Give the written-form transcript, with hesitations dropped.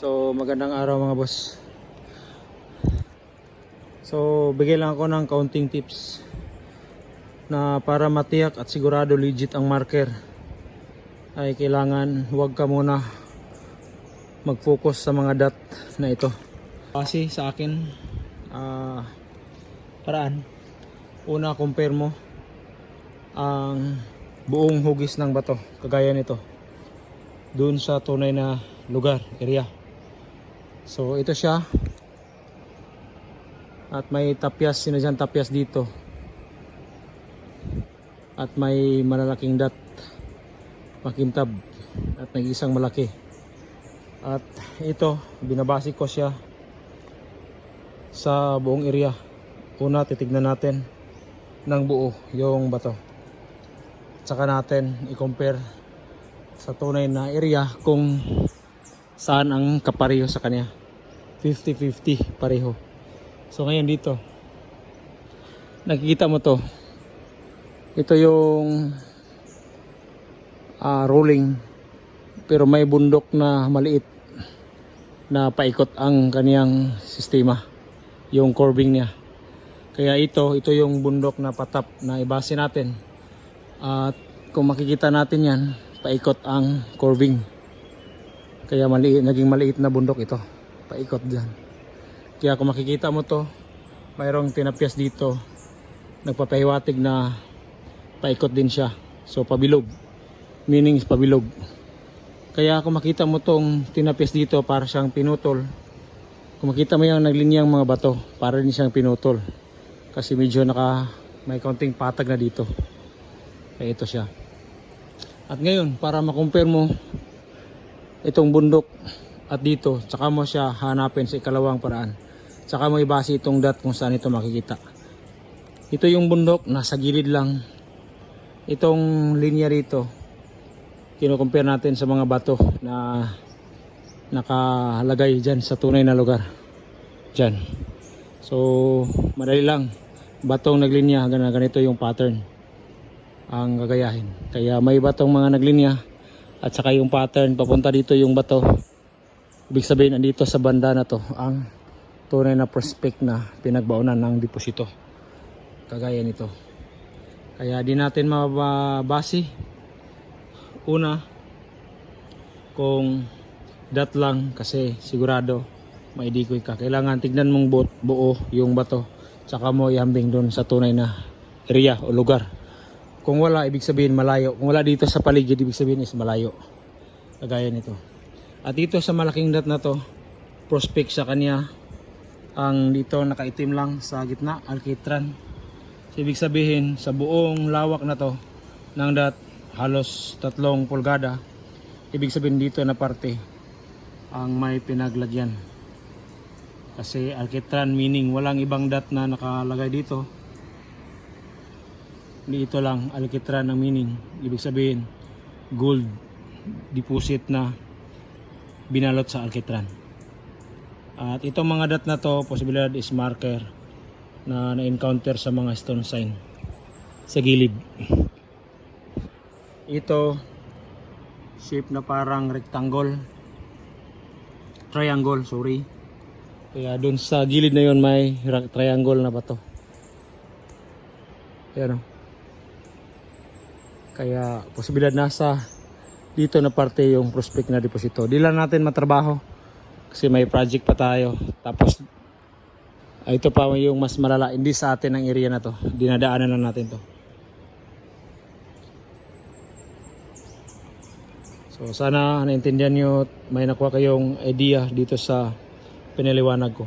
So magandang araw mga boss. So bigay lang ako ng counting tips na para matiyak at sigurado legit ang marker ay kailangan huwag ka muna mag-focus sa mga dot na ito. Kasi sa akin paraan, una compare mo ang buong hugis ng bato kagaya nito doon sa tunay na lugar, area. So ito siya at may tapyas, sinadyang tapyas dito at may malalaking dot, makintab at nag-isang malaki. At ito binabase ko siya sa buong area. Una titignan natin ng buo yung bato, tsaka natin i-compare sa tunay na area kung saan ang kapareho sa kanya. 50-50 pareho. So ngayon dito nakikita mo to, ito yung rolling pero may bundok na maliit na paikot ang kaniyang sistema, yung curving niya. Kaya ito yung bundok na patap na ibase natin. At kung makikita natin yan, paikot ang curving. Kaya naging maliit na bundok ito, paikot dyan. Kaya kung makikita mo to, mayroong tinapyas dito, nagpapahiwatig na paikot din siya. So pabilog, meaning is pabilog. Kaya kung makita mo tong tinapyas dito, para siyang pinutol. Kung makita mo yung naglinyang mga bato, para din siyang pinutol. Kasi medyo may kaunting patag na dito. Kaya ito siya. At ngayon, para makompare mo itong bundok at dito, tsaka mo siya hanapin sa ikalawang paraan. Tsaka mo ibase itong dot kung saan ito makikita. Ito yung bundok, nasa gilid lang. Itong linya rito, kinukumpare natin sa mga bato na nakalagay dyan sa tunay na lugar. Dyan. So, madali lang. Batong naglinya, ganito yung pattern ang gagayahin. Kaya may batong mga naglinya at saka yung pattern papunta dito yung bato. Ibig sabihin andito sa banda na to ang tunay na prospect na pinagbaunan ng deposito. Kagaya nito. Kaya di natin mababase una kung dot lang, kasi sigurado maidikoy ka. Kailangan tignan mong buo yung bato, tsaka mo ihambing doon sa tunay na area o lugar. Kung wala, ibig sabihin malayo. Kung wala dito sa paligid, ibig sabihin is malayo. Kagaya nito. At dito sa malaking dot na to, prospect sa kanya ang dito nakaitim lang sa gitna, alkitran. So, ibig sabihin sa buong lawak na to ng dot, halos 3 pulgada, ibig sabihin dito na parte ang may pinaglagyan. Kasi alkitran meaning walang ibang dot na nakalagay dito. Dito lang alkitran ang meaning. Ibig sabihin gold deposit na binalot sa alkitran. At itong mga dot na to, posibilidad is marker na na-encounter sa mga stone sign sa gilid. Ito shape na parang rectangle, triangle, sorry. Kaya dun sa gilid na yon may triangle na bato. Ayan o. Kaya posibilidad nasa dito na parte yung prospect na deposito. Di lang natin matrabaho kasi may project pa tayo. Tapos ito pa yung mas malala, hindi sa atin ang area na to, dinadaanan na natin to. So sana naintindihan nyo, may nakuha kayong idea dito sa pinaliwanag ko.